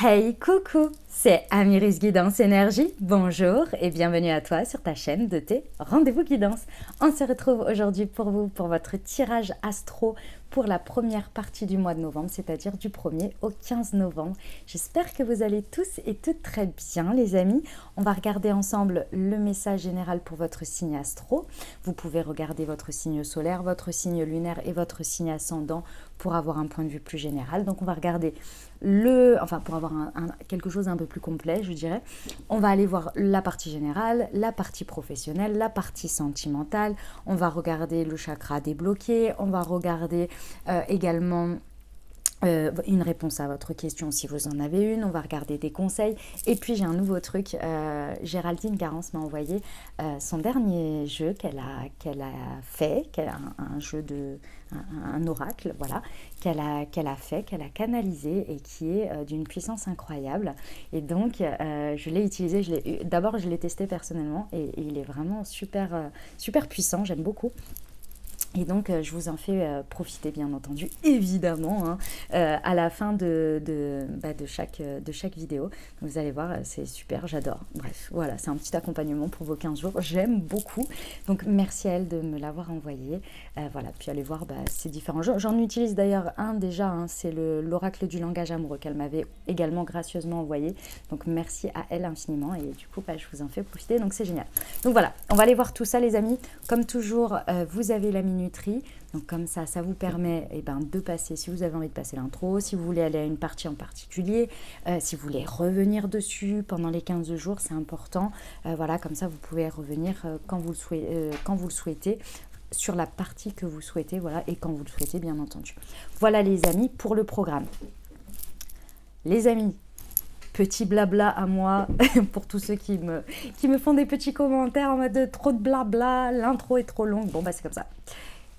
Hey, coucou, c'est Amiris Guidance Énergie. Bonjour et bienvenue à toi sur ta chaîne de tes rendez-vous guidance. On se retrouve aujourd'hui pour vous pour votre tirage astro pour la première partie du mois de novembre, c'est-à-dire du 1er au 15 novembre. J'espère que vous allez tous et toutes très bien, les amis. On va regarder ensemble le message général pour votre signe astro. Vous pouvez regarder votre signe solaire, votre signe lunaire et votre signe ascendant pour avoir un point de vue plus général. Donc on va regarder pour avoir quelque chose un peu plus complet, je dirais. On va aller voir la partie générale, la partie professionnelle, la partie sentimentale. On va regarder le chakra débloqué. On va regarder également une réponse à votre question si vous en avez une. On va regarder des conseils. Et puis j'ai un nouveau truc. Géraldine Garance m'a envoyé son dernier jeu qu'elle a fait, un jeu un oracle, voilà, qu'elle a fait, qu'elle a canalisé et qui est d'une puissance incroyable. Et donc je l'ai utilisé. D'abord je l'ai testé personnellement et il est vraiment super puissant. J'aime beaucoup. Et donc, je vous en fais profiter, bien entendu, évidemment, hein, à la fin de chaque vidéo. Vous allez voir, c'est super, j'adore. Bref, voilà, c'est un petit accompagnement pour vos 15 jours. J'aime beaucoup. Donc, merci à elle de me l'avoir envoyé. Voilà, puis allez voir ces différents jeux. J'en utilise d'ailleurs un déjà, hein, c'est l'oracle du langage amoureux qu'elle m'avait également gracieusement envoyé. Donc, merci à elle infiniment. Et du coup, je vous en fais profiter. Donc, c'est génial. Donc, voilà, on va aller voir tout ça, les amis. Comme toujours, vous avez la minuterie. Donc comme ça vous permet de passer, si vous avez envie de passer l'intro, si vous voulez aller à une partie en particulier, si vous voulez revenir dessus pendant les 15 jours, c'est important. Voilà, comme ça vous pouvez revenir quand vous le souhaitez sur la partie que vous souhaitez, voilà, et quand vous le souhaitez, bien entendu. Voilà les amis pour le programme. Les amis, petit blabla à moi pour tous ceux qui me font des petits commentaires en mode trop de blabla, l'intro est trop longue. Bon c'est comme ça.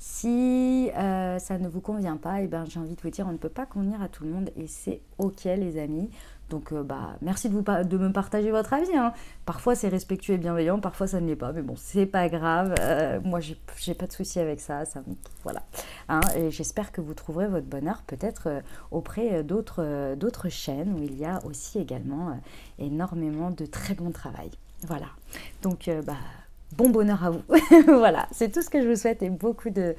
Si ça ne vous convient pas, j'ai envie de vous dire, on ne peut pas convenir à tout le monde et c'est ok les amis. Donc merci de me partager votre avis, hein. Parfois c'est respectueux et bienveillant, parfois ça ne l'est pas, mais bon c'est pas grave. Moi j'ai pas de souci avec ça, voilà. Hein, et j'espère que vous trouverez votre bonheur peut-être auprès d'autres chaînes où il y a aussi également énormément de très bon travail. Voilà. Donc bon bonheur à vous. Voilà, c'est tout ce que je vous souhaite et beaucoup de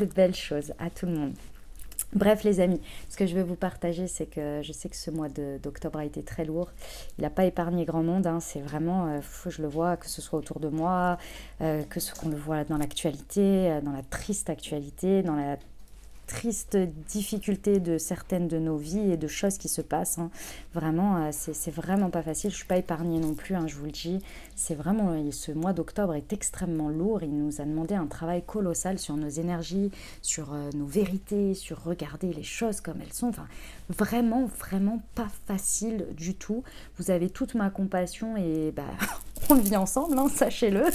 belles choses à tout le monde. Bref les amis, ce que je vais vous partager, c'est que je sais que ce mois d'octobre a été très lourd. Il n'a pas épargné grand monde, hein. C'est vraiment, je le vois, que ce soit autour de moi, qu'on le voit dans l'actualité, dans la triste actualité, dans la triste difficulté de certaines de nos vies et de choses qui se passent, hein. Vraiment, c'est vraiment pas facile. Je suis pas épargnée non plus, hein, je vous le dis. C'est vraiment, ce mois d'octobre est extrêmement lourd. Il nous a demandé un travail colossal sur nos énergies, sur nos vérités, sur regarder les choses comme elles sont. Enfin, vraiment pas facile du tout. Vous avez toute ma compassion et on le vit ensemble, hein, sachez-le.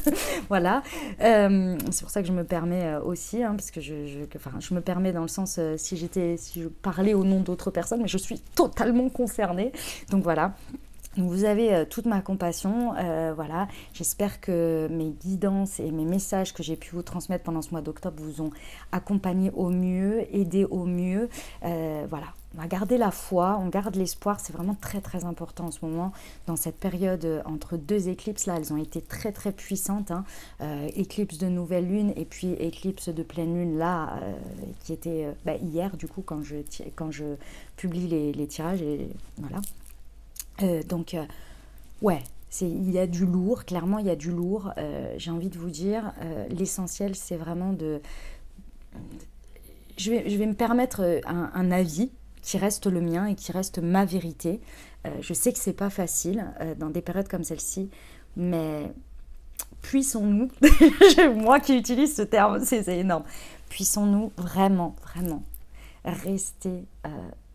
Voilà. C'est pour ça que je me permets aussi, hein, parce que je me permets dans le sens si je parlais au nom d'autres personnes, mais je suis totalement concernée. Donc voilà. Donc vous avez toute ma compassion, voilà. J'espère que mes guidances et mes messages que j'ai pu vous transmettre pendant ce mois d'octobre vous ont accompagné au mieux, aidé au mieux, voilà. On va garder la foi, on garde l'espoir, c'est vraiment très très important en ce moment, dans cette période entre deux éclipses, là, elles ont été très très puissantes, hein. Éclipse de nouvelle lune et puis éclipse de pleine lune, là, qui était hier, du coup, quand je publie les tirages, et voilà. Ouais, il y a du lourd, clairement il y a du lourd. J'ai envie de vous dire, l'essentiel c'est vraiment je vais me permettre un avis qui reste le mien et qui reste ma vérité. Je sais que c'est pas facile dans des périodes comme celle-ci, mais puissons-nous, moi qui utilise ce terme, c'est énorme, puissons-nous vraiment rester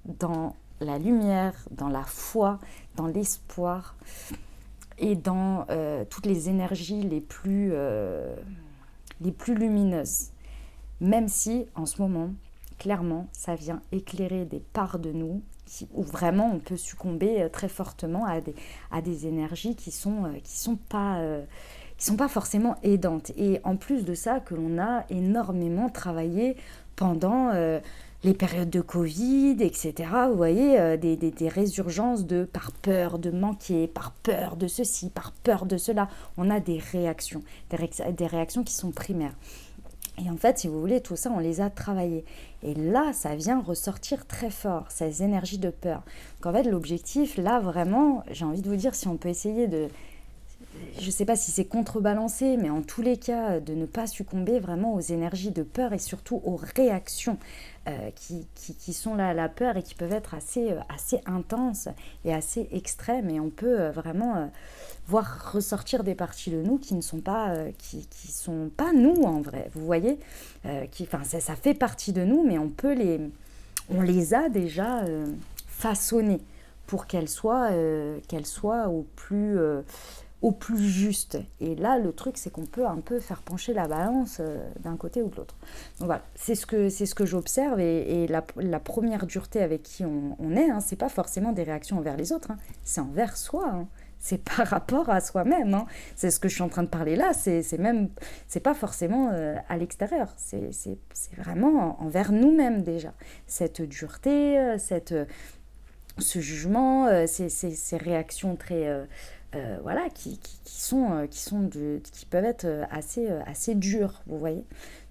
dans la lumière, dans la foi, dans l'espoir et dans toutes les énergies les plus lumineuses. Même si, en ce moment, clairement, ça vient éclairer des parts de nous où vraiment on peut succomber très fortement à des énergies qui sont pas forcément aidantes. Et en plus de ça, que l'on a énormément travaillé pendant les périodes de Covid, etc. Vous voyez, des résurgences par peur de manquer, par peur de ceci, par peur de cela. On a des réactions, des réactions qui sont primaires. Et en fait, si vous voulez, tout ça, on les a travaillés. Et là, ça vient ressortir très fort, ces énergies de peur. Donc en fait, l'objectif, là, vraiment, j'ai envie de vous dire, si on peut essayer de... Je ne sais pas si c'est contrebalancé, mais en tous les cas, de ne pas succomber vraiment aux énergies de peur et surtout aux réactions qui sont là, la peur et qui peuvent être assez intenses et assez extrêmes. Et on peut vraiment voir ressortir des parties de nous qui ne sont pas, qui sont pas nous en vrai. Vous voyez, ça fait partie de nous, mais on les a déjà façonnées pour qu'elles soient au plus juste. Et là, le truc, c'est qu'on peut un peu faire pencher la balance d'un côté ou de l'autre. Donc voilà, c'est ce que j'observe et la première dureté avec qui on est, hein, c'est pas forcément des réactions envers les autres, hein, c'est envers soi. Hein. C'est par rapport à soi-même. Hein. C'est ce que je suis en train de parler là. C'est pas forcément à l'extérieur. C'est vraiment envers nous-mêmes déjà. Cette dureté, ce jugement, ces réactions très voilà, qui peuvent être assez dures, vous voyez.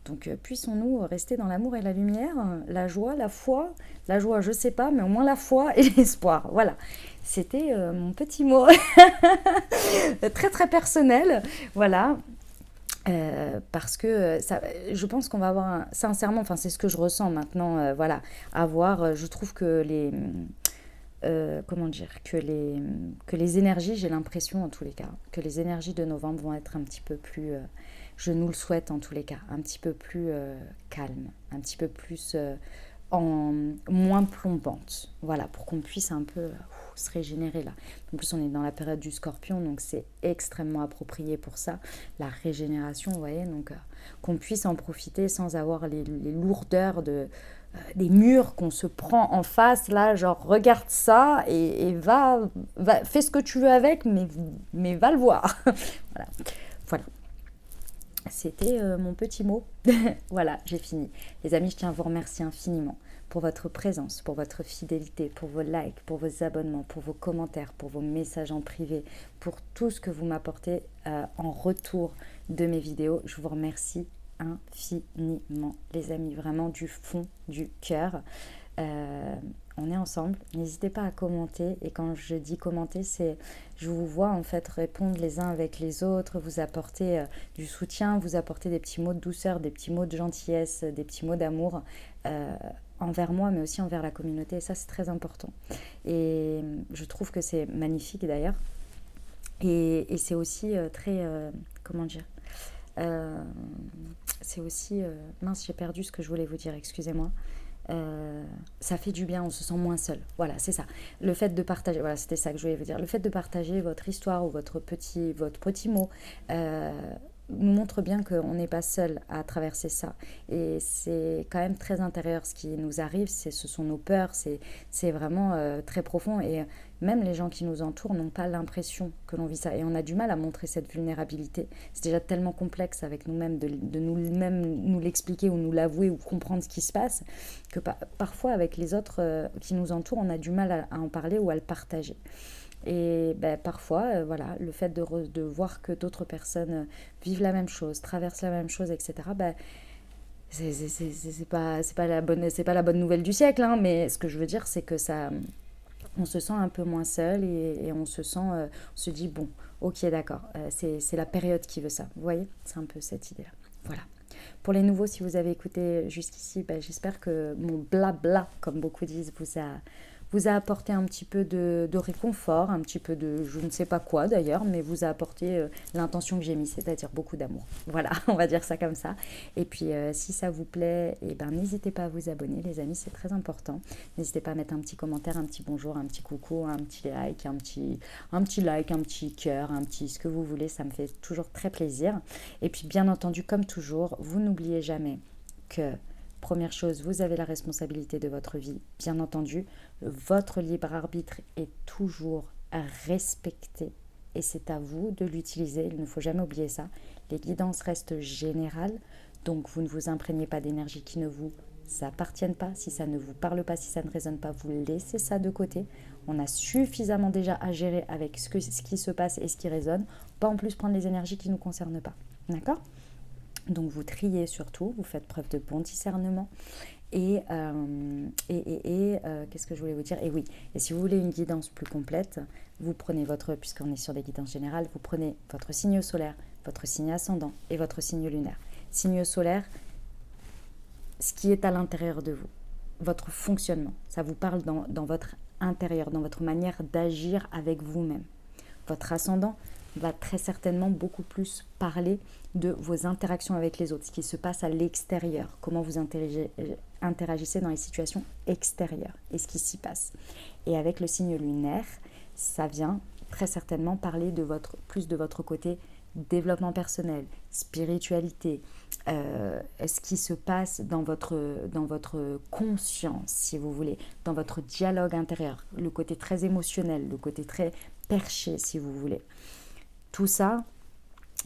Donc puissons-nous rester dans l'amour et la lumière, la joie, la foi. La joie, je sais pas, mais au moins la foi et l'espoir. Voilà, c'était mon petit mot très très personnel. Voilà. Parce que je pense qu'on va avoir sincèrement, enfin c'est ce que je ressens maintenant, voilà, je trouve que comment dire, que les énergies, j'ai l'impression en tous les cas, que les énergies de novembre vont être un petit peu plus, je nous le souhaite en tous les cas, un petit peu plus calmes, un petit peu plus moins plombantes, voilà, pour qu'on puisse un peu se régénérer là. En plus, on est dans la période du Scorpion, donc c'est extrêmement approprié pour ça, la régénération, vous voyez, donc qu'on puisse en profiter sans avoir les lourdeurs des murs qu'on se prend en face, là, genre regarde ça et fais ce que tu veux avec, mais va le voir. Voilà. Voilà. C'était mon petit mot. Voilà, j'ai fini. Les amis, je tiens à vous remercier infiniment pour votre présence, pour votre fidélité, pour vos likes, pour vos abonnements, pour vos commentaires, pour vos messages en privé, pour tout ce que vous m'apportez en retour de mes vidéos. Je vous remercie infiniment, les amis, vraiment du fond du cœur. On est ensemble, n'hésitez pas à commenter, et quand je dis commenter, c'est je vous vois en fait répondre les uns avec les autres, vous apporter du soutien, vous apporter des petits mots de douceur, des petits mots de gentillesse, des petits mots d'amour envers moi, mais aussi envers la communauté, et ça c'est très important, et je trouve que c'est magnifique d'ailleurs, et c'est aussi très, comment dire, c'est aussi, mince, j'ai perdu ce que je voulais vous dire, excusez-moi. Ça fait du bien, on se sent moins seul. Voilà, c'est ça. Le fait de partager, voilà, c'était ça que je voulais vous dire. Le fait de partager votre histoire ou votre petit mot nous montre bien qu'on n'est pas seul à traverser ça. Et c'est quand même très intérieur ce qui nous arrive, ce sont nos peurs, c'est vraiment très profond. Et même les gens qui nous entourent n'ont pas l'impression que l'on vit ça. Et on a du mal à montrer cette vulnérabilité. C'est déjà tellement complexe avec nous-mêmes de nous-mêmes nous l'expliquer ou nous l'avouer ou comprendre ce qui se passe, que parfois avec les autres qui nous entourent, on a du mal à en parler ou à le partager. Et parfois, voilà, le fait de voir que d'autres personnes vivent la même chose, traversent la même chose, etc., c'est pas la bonne nouvelle du siècle, hein, mais ce que je veux dire, c'est que on se sent un peu moins seul et on se dit, bon, ok, d'accord, c'est la période qui veut ça. Vous voyez, c'est un peu cette idée-là. Voilà. Pour les nouveaux, si vous avez écouté jusqu'ici, j'espère que mon blabla, comme beaucoup disent, vous a apporté un petit peu de réconfort, un petit peu de je ne sais pas quoi d'ailleurs, mais vous a apporté l'intention que j'ai mise, c'est-à-dire beaucoup d'amour. Voilà, on va dire ça comme ça. Et puis si ça vous plaît, n'hésitez pas à vous abonner, les amis, c'est très important. N'hésitez pas à mettre un petit commentaire, un petit bonjour, un petit coucou, un petit like, un petit like, un petit cœur, un petit ce que vous voulez, ça me fait toujours très plaisir. Et puis bien entendu, comme toujours, vous n'oubliez jamais que première chose, vous avez la responsabilité de votre vie, bien entendu. Votre libre arbitre est toujours respecté et c'est à vous de l'utiliser. Il ne faut jamais oublier ça. Les guidances restent générales, donc vous ne vous imprégnez pas d'énergie qui ne vous appartiennent pas, si ça ne vous parle pas, si ça ne résonne pas, vous laissez ça de côté. On a suffisamment déjà à gérer avec ce qui se passe et ce qui résonne, pas en plus prendre les énergies qui ne nous concernent pas. D'accord ? Donc vous triez surtout, vous faites preuve de bon discernement. Et qu'est-ce que je voulais vous dire ? Et oui, et si vous voulez une guidance plus complète, vous prenez puisqu'on est sur des guidances générales, vous prenez votre signe solaire, votre signe ascendant et votre signe lunaire. Signe solaire, ce qui est à l'intérieur de vous, votre fonctionnement, ça vous parle dans votre intérieur, dans votre manière d'agir avec vous-même. Votre ascendant va très certainement beaucoup plus parler de vos interactions avec les autres, ce qui se passe à l'extérieur, comment vous interagissez dans les situations extérieures et ce qui s'y passe. Et avec le signe lunaire, ça vient très certainement parler plus de votre côté développement personnel, spiritualité, ce qui se passe dans votre conscience, si vous voulez, dans votre dialogue intérieur, le côté très émotionnel, le côté très perché, si vous voulez. Tout ça,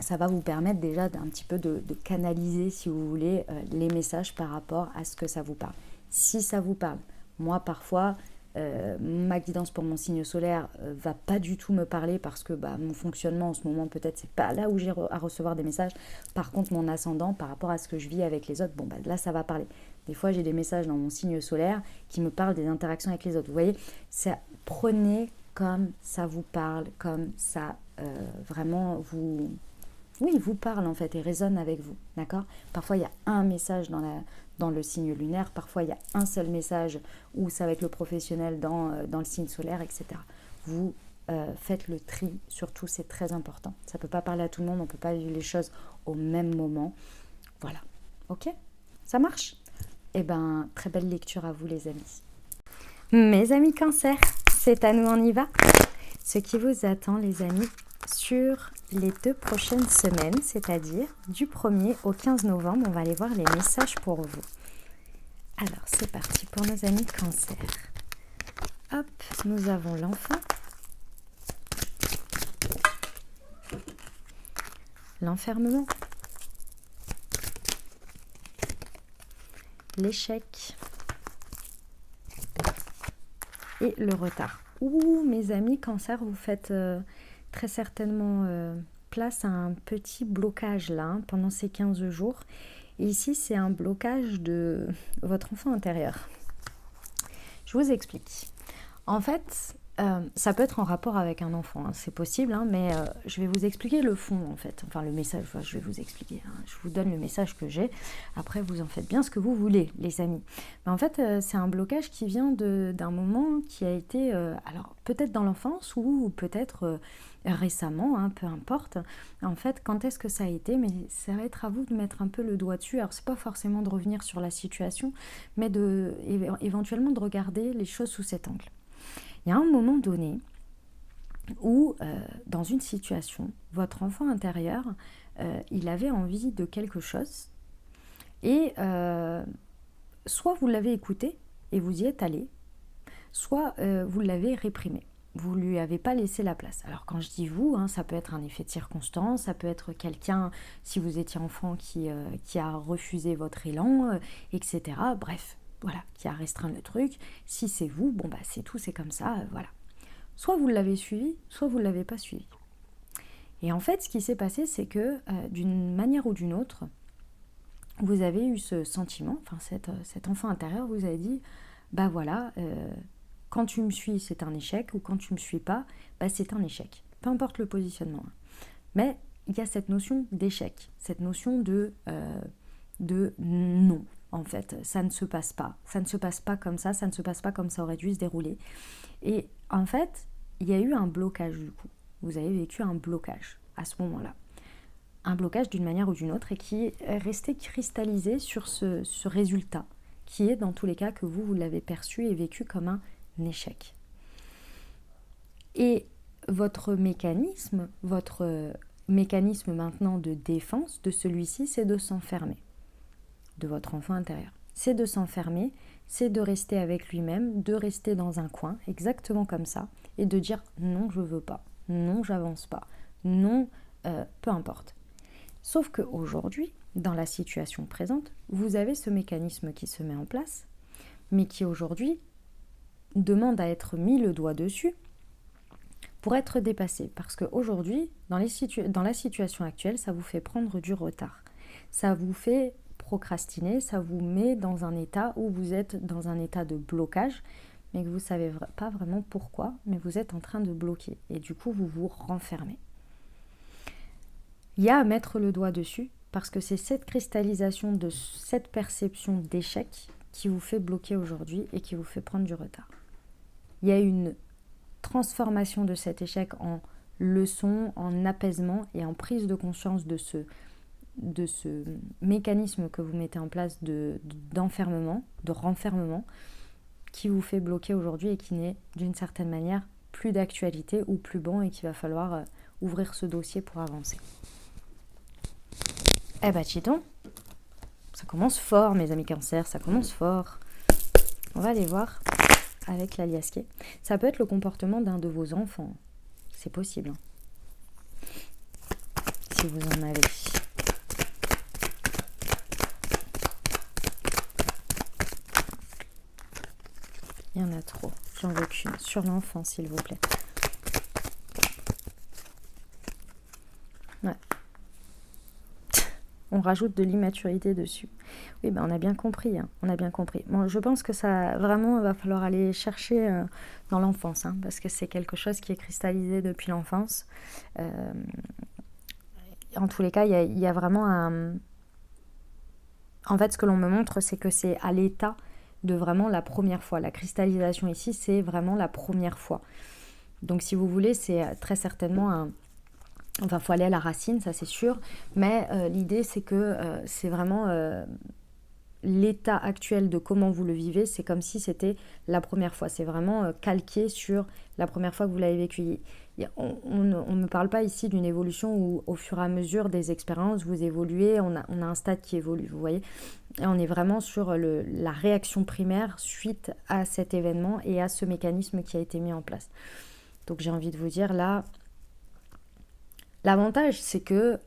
ça va vous permettre déjà d'un petit peu de canaliser, si vous voulez, les messages par rapport à ce que ça vous parle. Si ça vous parle, moi parfois, ma guidance pour mon signe solaire va pas du tout me parler parce que mon fonctionnement en ce moment peut-être c'est pas là où j'ai à recevoir des messages. Par contre mon ascendant par rapport à ce que je vis avec les autres, là ça va parler. Des fois j'ai des messages dans mon signe solaire qui me parlent des interactions avec les autres. Vous voyez, prenez comme ça vous parle, comme ça vraiment vous parle en fait et résonne avec vous, d'accord ? Parfois il y a un message dans le signe lunaire, parfois il y a un seul message où ça va être le professionnel dans le signe solaire, etc. Vous faites le tri, surtout c'est très important. Ça ne peut pas parler à tout le monde, on ne peut pas vivre les choses au même moment. Voilà, ok ? Ça marche ? Eh bien, très belle lecture à vous les amis. Mes amis Cancer, c'est à nous, on y va ? Ce qui vous attend les amis sur les 2 prochaines semaines, c'est-à-dire du 1er au 15 novembre, on va aller voir les messages pour vous. Alors, c'est parti pour nos amis Cancer. Hop, nous avons l'enfant, l'enfermement, l'échec et le retard. Ouh, mes amis Cancer, vous faites très certainement place à un petit blocage là, pendant ces 15 jours. Et ici, c'est un blocage de votre enfant intérieur. Je vous explique. En fait, ça peut être en rapport avec un enfant, c'est possible, mais je vais vous expliquer le fond en fait. Enfin, le message, je vais vous expliquer. Je vous donne le message que j'ai. Après, vous en faites bien ce que vous voulez, les amis. Mais en fait, c'est un blocage qui vient d'un moment qui a été, alors peut-être dans l'enfance ou peut-être récemment, peu importe. En fait, quand est-ce que ça a été ? Mais ça va être à vous de mettre un peu le doigt dessus. Alors, c'est pas forcément de revenir sur la situation, mais éventuellement de regarder les choses sous cet angle. Il y a un moment donné où, dans une situation, votre enfant intérieur, il avait envie de quelque chose et soit vous l'avez écouté et vous y êtes allé, soit vous l'avez réprimé. Vous ne lui avez pas laissé la place. Alors quand je dis vous, ça peut être un effet de circonstance, ça peut être quelqu'un, si vous étiez enfant, qui a refusé votre élan, etc. Bref. Voilà, qui a restreint le truc. Si c'est vous, c'est tout, c'est comme ça, voilà. Soit vous l'avez suivi, soit vous ne l'avez pas suivi. Et en fait, ce qui s'est passé, c'est que d'une manière ou d'une autre, vous avez eu ce sentiment, cet enfant intérieur vous avez dit, voilà, quand tu me suis, c'est un échec, ou quand tu ne me suis pas, c'est un échec. Peu importe le positionnement. Mais il y a cette notion d'échec, cette notion de non. En fait, ça ne se passe pas comme ça ne se passe pas comme ça aurait dû se dérouler. Et en fait, il y a eu un blocage du coup. Vous avez vécu un blocage à ce moment-là. Un blocage d'une manière ou d'une autre et qui est resté cristallisé sur ce résultat, qui est dans tous les cas que vous l'avez perçu et vécu comme un échec. Et votre mécanisme maintenant de défense de celui-ci, c'est de s'enfermer. De votre enfant intérieur. C'est de s'enfermer, c'est de rester avec lui-même, de rester dans un coin, exactement comme ça, et de dire non, je veux pas, non, j'avance pas, non, peu importe. Sauf qu'aujourd'hui, dans la situation présente, vous avez ce mécanisme qui se met en place, mais qui aujourd'hui demande à être mis le doigt dessus pour être dépassé. Parce qu'aujourd'hui, dans la situation actuelle, ça vous fait prendre du retard. Ça vous fait procrastiner, ça vous met dans un état où vous êtes dans un état de blocage, mais que vous ne savez pas vraiment pourquoi, mais vous êtes en train de bloquer. Et du coup, vous vous renfermez. Il y a à mettre le doigt dessus, parce que c'est cette cristallisation de cette perception d'échec qui vous fait bloquer aujourd'hui et qui vous fait prendre du retard. Il y a une transformation de cet échec en leçon, en apaisement et en prise de conscience de ce mécanisme que vous mettez en place d'enfermement, de renfermement, qui vous fait bloquer aujourd'hui et qui n'est d'une certaine manière plus d'actualité ou plus bon et qu'il va falloir ouvrir ce dossier pour avancer. Eh ben, Chiton, ça commence fort, mes amis Cancer, ça commence fort. On va aller voir avec l'aliasqué. Ça peut être le comportement d'un de vos enfants. C'est possible. Si vous en avez. Il y en a trop. J'en veux qu'une. Sur l'enfant, s'il vous plaît. Ouais. On rajoute de l'immaturité dessus. Oui, ben on a bien compris. Hein. On a bien compris. Bon, je pense que ça, vraiment, va falloir aller chercher dans l'enfance. Hein, parce que c'est quelque chose qui est cristallisé depuis l'enfance. En tous les cas, il y a vraiment un... En fait, ce que l'on me montre, c'est que c'est à l'état de vraiment la première fois. La cristallisation ici, c'est vraiment la première fois. Donc, si vous voulez, c'est très certainement un... Enfin, il faut aller à la racine, ça c'est sûr. Mais l'idée, c'est que c'est vraiment l'état actuel de comment vous le vivez. C'est comme si c'était la première fois. C'est vraiment calqué sur la première fois que vous l'avez vécu. On ne parle pas ici d'une évolution où au fur et à mesure des expériences, vous évoluez, on a un stade qui évolue, vous voyez. Et on est vraiment sur la réaction primaire suite à cet événement et à ce mécanisme qui a été mis en place. Donc j'ai envie de vous dire là, l'avantage c'est que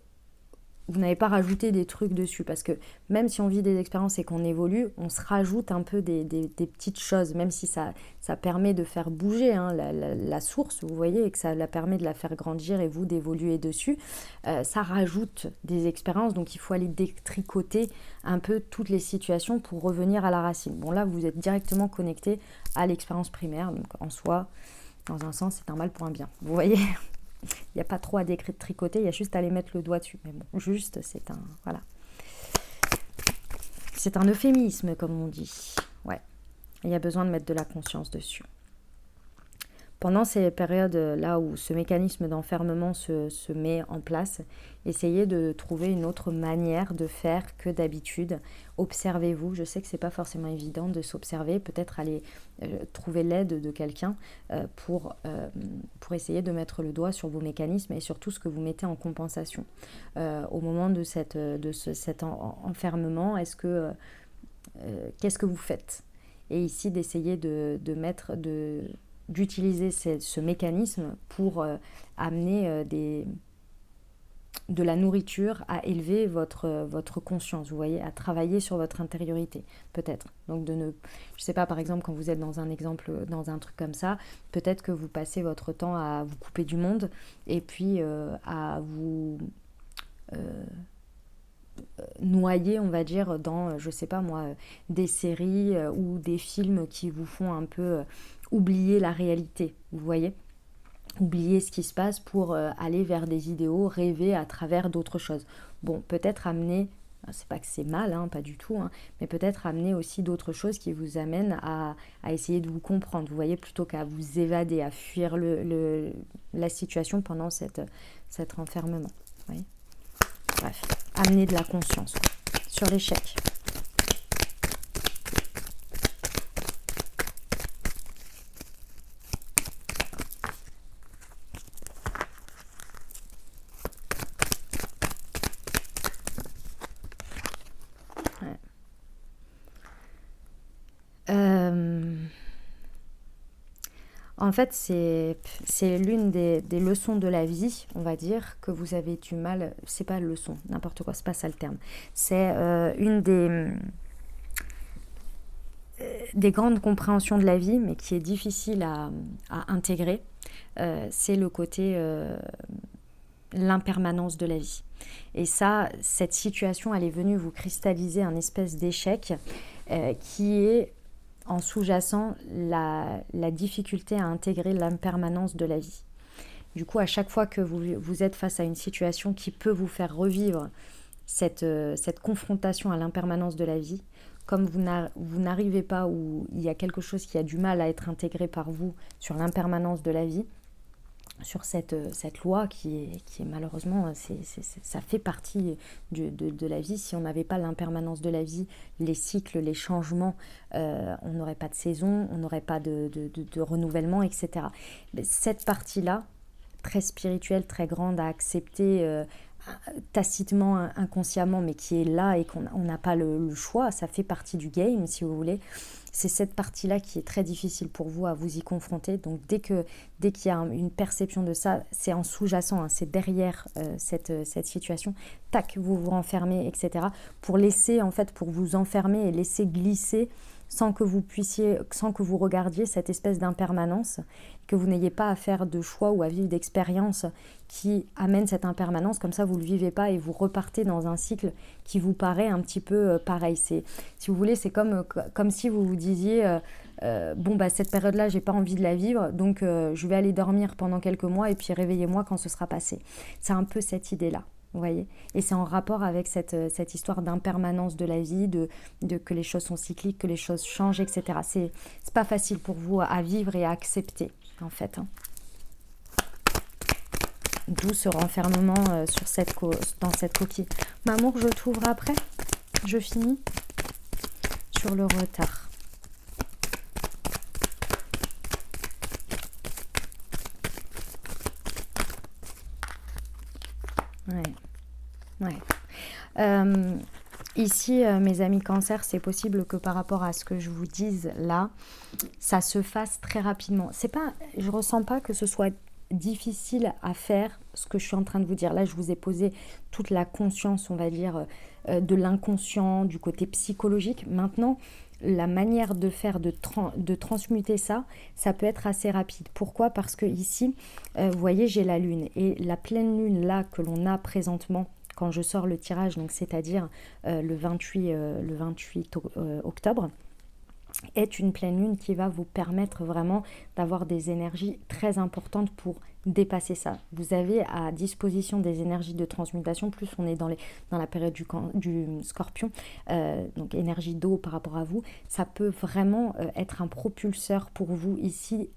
vous n'avez pas rajouté des trucs dessus, parce que même si on vit des expériences et qu'on évolue, on se rajoute un peu des petites choses, même si ça permet de faire bouger hein, la source, vous voyez, et que ça la permet de la faire grandir et vous d'évoluer dessus, ça rajoute des expériences, donc il faut aller détricoter un peu toutes les situations pour revenir à la racine. Bon là, vous êtes directement connecté à l'expérience primaire, donc en soi, dans un sens, c'est un mal pour un bien, vous voyez. Il n'y a pas trop à tricoter, il y a juste à aller mettre le doigt dessus. Mais bon, juste, c'est un... Voilà. C'est un euphémisme, comme on dit. Ouais. Il y a besoin de mettre de la conscience dessus. Pendant ces périodes-là où ce mécanisme d'enfermement se met en place, essayez de trouver une autre manière de faire que d'habitude. Observez-vous. Je sais que ce n'est pas forcément évident de s'observer. Peut-être aller trouver l'aide de quelqu'un pour essayer de mettre le doigt sur vos mécanismes et sur tout ce que vous mettez en compensation. Au moment de cet enfermement, qu'est-ce que vous faites? Et ici, d'essayer d'utiliser ce mécanisme pour amener de la nourriture à élever votre conscience, vous voyez, à travailler sur votre intériorité, peut-être. Donc je sais pas, par exemple, quand vous êtes dans un truc comme ça, peut-être que vous passez votre temps à vous couper du monde et puis à vous noyer, on va dire, dans, je sais pas moi, des séries ou des films qui vous font un peu oublier la réalité, vous voyez, oublier ce qui se passe pour aller vers des idéaux, rêver à travers d'autres choses. Bon, peut-être amener, c'est pas que c'est mal, hein, pas du tout, hein, mais peut-être amener aussi d'autres choses qui vous amènent à essayer de vous comprendre, vous voyez, plutôt qu'à vous évader, à fuir la situation pendant cet enfermement, vous voyez. Bref, amener de la conscience sur l'échec. Ouais. En fait, c'est l'une des leçons de la vie, on va dire, que vous avez du mal. C'est pas leçon, n'importe quoi, c'est pas ça le terme. C'est une des grandes compréhensions de la vie, mais qui est difficile à intégrer. C'est le côté l'impermanence de la vie. Et ça, cette situation, elle est venue vous cristalliser un espèce d'échec qui est en sous-jacent la difficulté à intégrer l'impermanence de la vie. Du coup, à chaque fois que vous êtes face à une situation qui peut vous faire revivre cette confrontation à l'impermanence de la vie, comme vous n'arrivez pas, ou il y a quelque chose qui a du mal à être intégré par vous sur l'impermanence de la vie, sur cette loi qui est malheureusement, ça fait partie de la vie. Si on n'avait pas l'impermanence de la vie, les cycles, les changements, on n'aurait pas de saison, on n'aurait pas de renouvellement, etc. Mais cette partie-là, très spirituelle, très grande à accepter tacitement, inconsciemment, mais qui est là et qu'on n'a pas le choix, ça fait partie du game, si vous voulez. C'est cette partie-là qui est très difficile pour vous à vous y confronter. Donc dès qu'il y a une perception de ça, c'est en sous-jacent, hein, c'est derrière cette situation. Tac, vous vous renfermez, etc. Pour vous enfermer et laisser glisser sans que vous regardiez cette espèce d'impermanence, que vous n'ayez pas à faire de choix ou à vivre d'expériences qui amènent cette impermanence. Comme ça, vous ne le vivez pas et vous repartez dans un cycle qui vous paraît un petit peu pareil. Si vous voulez, c'est comme si vous vous disiez cette période-là, j'ai pas envie de la vivre, donc je vais aller dormir pendant quelques mois et puis réveillez-moi quand ce sera passé. C'est un peu cette idée-là. Vous voyez, et c'est en rapport avec cette histoire d'impermanence de la vie, de que les choses sont cycliques, que les choses changent, etc. C'est pas facile pour vous à vivre et à accepter, en fait. Hein. D'où ce renfermement dans cette coquille. Mamour, je t'ouvre après. Je finis sur le retard. Ouais. Ici, mes amis cancer, c'est possible que par rapport à ce que je vous dise là, ça se fasse très rapidement. Je ressens pas que ce soit difficile à faire ce que je suis en train de vous dire. Là, je vous ai posé toute la conscience, on va dire, de l'inconscient, du côté psychologique. Maintenant, la manière de faire, de transmuter ça peut être assez rapide. Pourquoi ? Parce que ici, vous voyez, j'ai la lune. Et la pleine lune, là, que l'on a présentement, quand je sors le tirage, donc c'est-à-dire le 28 octobre, est une pleine lune qui va vous permettre vraiment d'avoir des énergies très importantes pour dépasser ça. Vous avez à disposition des énergies de transmutation, plus on est dans la période du scorpion, donc énergie d'eau par rapport à vous, ça peut vraiment être un propulseur pour vous ici,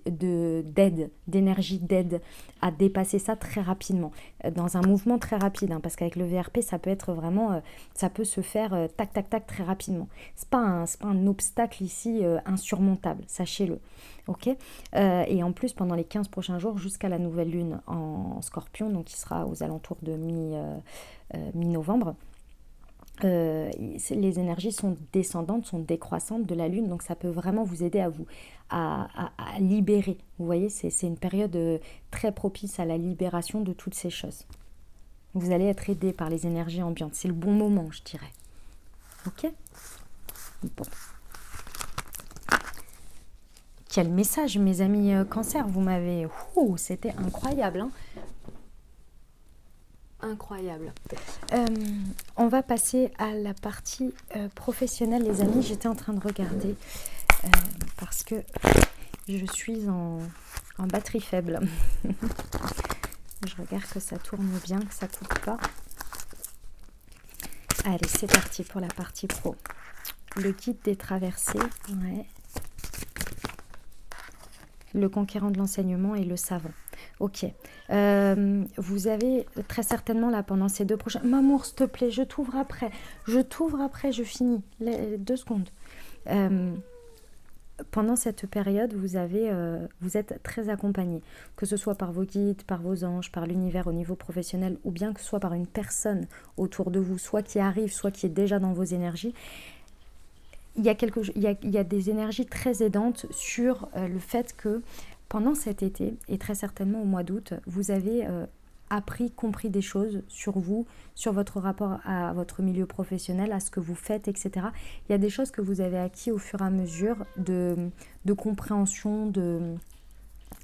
d'énergie d'aide à dépasser ça très rapidement, dans un mouvement très rapide, hein, parce qu'avec le VRP ça peut être vraiment, ça peut se faire tac tac tac très rapidement. C'est pas un obstacle ici insurmontable, sachez-le. Ok, et en plus pendant les 15 prochains jours jusqu'à la nouvelle lune en Scorpion, donc qui sera aux alentours de mi-novembre, les énergies sont descendantes, sont décroissantes de la lune, donc ça peut vraiment vous aider à libérer. Vous voyez, c'est une période très propice à la libération de toutes ces choses. Vous allez être aidé par les énergies ambiantes. C'est le bon moment, je dirais. Ok ? Bon. Quel message, mes amis cancer, vous m'avez... C'était incroyable, hein. Incroyable. On va passer à la partie professionnelle, les amis. J'étais en train de regarder parce que je suis en batterie faible. Je regarde que ça tourne bien, que ça ne coupe pas. Allez, c'est parti pour la partie pro. Le guide des traversées, ouais. Le conquérant de l'enseignement et le savant. Ok. Vous avez très certainement là pendant ces 2 prochains... Mamour, s'il te plaît, je t'ouvre après. Je finis. 2 secondes. Pendant cette période, vous êtes très accompagné, que ce soit par vos guides, par vos anges, par l'univers au niveau professionnel, ou bien que ce soit par une personne autour de vous, soit qui arrive, soit qui est déjà dans vos énergies. il y a des énergies très aidantes sur le fait que pendant cet été, et très certainement au mois d'août, vous avez appris, compris des choses sur vous, sur votre rapport à votre milieu professionnel, à ce que vous faites, etc. Il y a des choses que vous avez acquis au fur et à mesure de compréhension,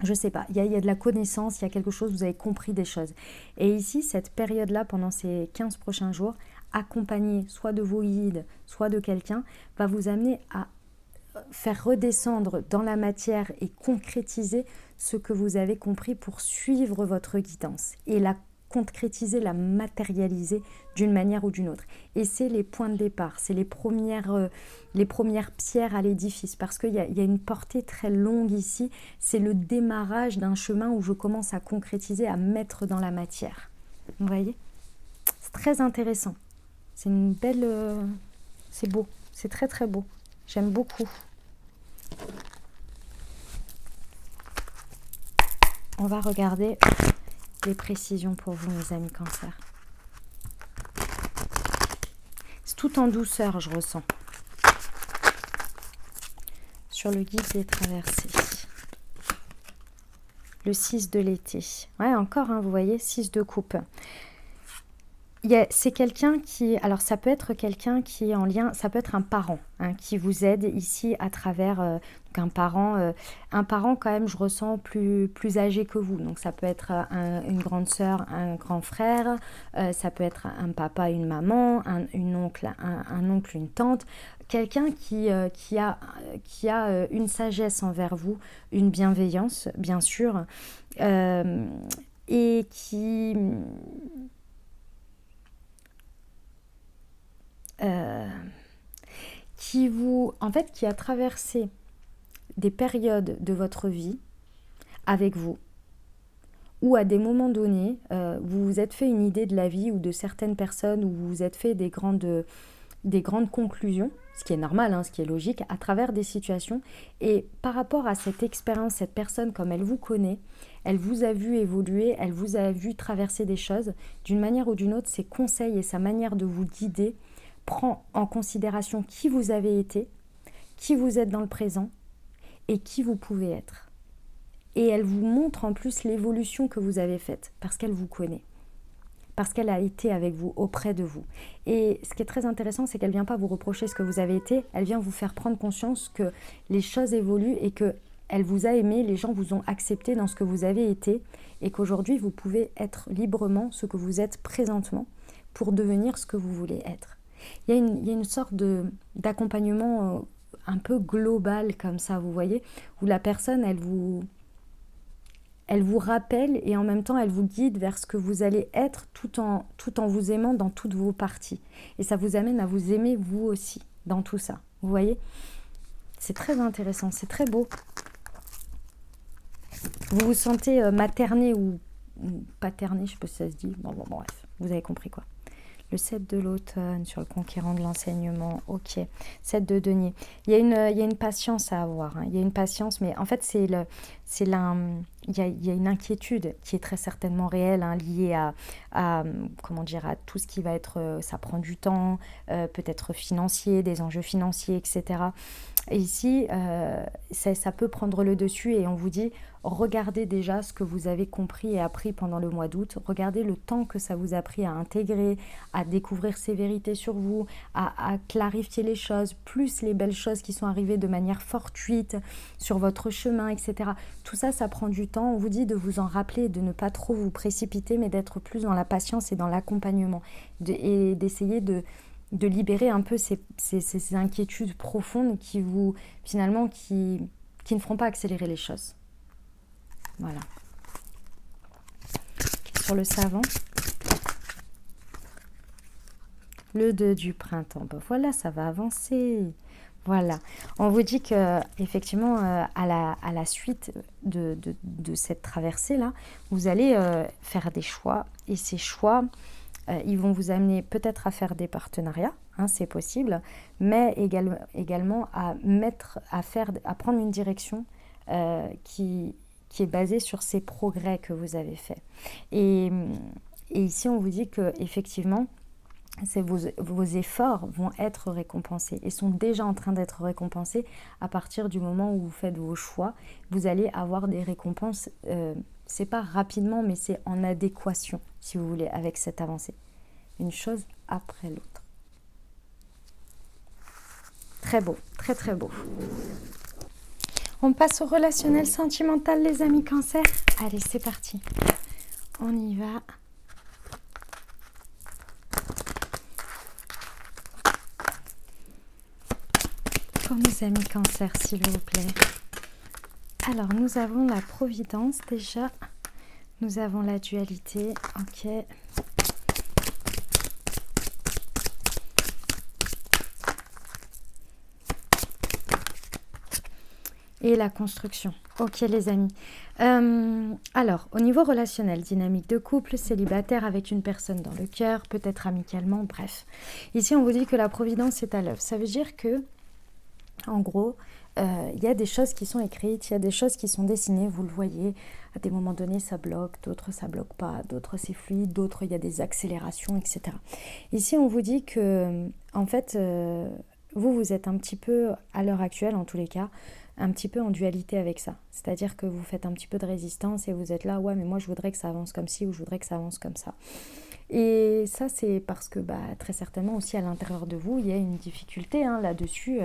je sais pas, il y a de la connaissance, il y a quelque chose, vous avez compris des choses. Et ici, cette période-là, pendant ces 15 prochains jours, accompagné soit de vos guides, soit de quelqu'un, va vous amener à faire redescendre dans la matière et concrétiser ce que vous avez compris pour suivre votre guidance et la concrétiser, la matérialiser d'une manière ou d'une autre. Et c'est les points de départ, c'est les premières pierres à l'édifice, parce qu'il y a une portée très longue ici, c'est le démarrage d'un chemin où je commence à concrétiser, à mettre dans la matière. Vous voyez ? C'est très intéressant. C'est une belle... c'est beau, c'est très très beau. J'aime beaucoup. On va regarder les précisions pour vous, mes amis Cancer. C'est tout en douceur, je ressens. Sur le guide des traversées. Le 6 de l'été. Ouais, encore, hein, vous voyez, 6 de coupe. C'est quelqu'un qui, alors ça peut être quelqu'un qui est en lien, ça peut être un parent qui vous aide ici à travers donc un parent quand même, je ressens plus âgé que vous, donc ça peut être une grande sœur, un grand frère, ça peut être un papa, une maman, un oncle, une tante, quelqu'un qui a une sagesse envers vous, une bienveillance bien sûr, et qui a traversé des périodes de votre vie avec vous, ou à des moments donnés, vous vous êtes fait une idée de la vie ou de certaines personnes, ou vous vous êtes fait des grandes conclusions, ce qui est normal, ce qui est logique, à travers des situations. Et par rapport à cette expérience, cette personne, comme elle vous connaît, elle vous a vu évoluer, elle vous a vu traverser des choses, d'une manière ou d'une autre, ses conseils et sa manière de vous guider prend en considération qui vous avez été, qui vous êtes dans le présent et qui vous pouvez être. Et elle vous montre en plus l'évolution que vous avez faite, parce qu'elle vous connaît, parce qu'elle a été avec vous, auprès de vous. Et ce qui est très intéressant, c'est qu'elle ne vient pas vous reprocher ce que vous avez été, elle vient vous faire prendre conscience que les choses évoluent et qu'elle vous a aimé, les gens vous ont accepté dans ce que vous avez été, et qu'aujourd'hui vous pouvez être librement ce que vous êtes présentement pour devenir ce que vous voulez être. Il y a une sorte d'accompagnement un peu global comme ça, vous voyez, où la personne, elle vous rappelle et en même temps, elle vous guide vers ce que vous allez être tout en vous aimant dans toutes vos parties. Et ça vous amène à vous aimer vous aussi dans tout ça, vous voyez. C'est très intéressant, c'est très beau. Vous vous sentez materné ou paterné, je ne sais pas si ça se dit. Bon, bref, vous avez compris quoi. Le 7 de l'automne sur le conquérant de l'enseignement, ok. 7 de denier. Il y a une patience à avoir. Il y a une patience, mais en fait, il y a une inquiétude qui est très certainement réelle, liée à tout ce qui va être, ça prend du temps, peut-être financier, des enjeux financiers, etc. Et ici, ça peut prendre le dessus et on vous dit, regardez déjà ce que vous avez compris et appris pendant le mois d'août. Regardez le temps que ça vous a pris à intégrer, à découvrir ces vérités sur vous, à clarifier les choses, plus les belles choses qui sont arrivées de manière fortuite sur votre chemin, etc. Tout ça, ça prend du temps. On vous dit de vous en rappeler, de ne pas trop vous précipiter, mais d'être plus dans la patience et dans l'accompagnement et d'essayer de libérer un peu ces inquiétudes profondes qui vous, finalement, qui ne feront pas accélérer les choses. Voilà. Sur le savant, le 2 du printemps. Ben voilà, ça va avancer. Voilà. On vous dit que effectivement, à la suite de cette traversée-là, vous allez faire des choix. Et ces choix, ils vont vous amener peut-être à faire des partenariats, c'est possible, mais également à prendre une direction qui est basée sur ces progrès que vous avez faits. Et ici, on vous dit que effectivement, vos efforts vont être récompensés et sont déjà en train d'être récompensés à partir du moment où vous faites vos choix. Vous allez avoir des récompenses, c'est pas rapidement, mais c'est en adéquation, si vous voulez, avec cette avancée. Une chose après l'autre. Très beau, très très beau. On passe au relationnel sentimental, les amis Cancer. Allez, c'est parti. On y va. Pour nos amis Cancer, s'il vous plaît. Alors, nous avons la providence déjà. Nous avons la dualité. Ok. Et la construction. Ok les amis. Alors, au niveau relationnel, dynamique de couple, célibataire avec une personne dans le cœur, peut-être amicalement, bref. Ici, on vous dit que la providence est à l'œuvre. Ça veut dire que, en gros, il y a des choses qui sont écrites, il y a des choses qui sont dessinées, vous le voyez. À des moments donnés, ça bloque, d'autres, ça bloque pas, d'autres, c'est fluide, d'autres, il y a des accélérations, etc. Ici, on vous dit que, en fait, vous êtes un petit peu, à l'heure actuelle, en tous les cas, un petit peu en dualité avec ça. C'est-à-dire que vous faites un petit peu de résistance et vous êtes là, ouais, mais moi, je voudrais que ça avance comme ci ou je voudrais que ça avance comme ça. Et ça, c'est parce que très certainement aussi à l'intérieur de vous, il y a une difficulté là-dessus,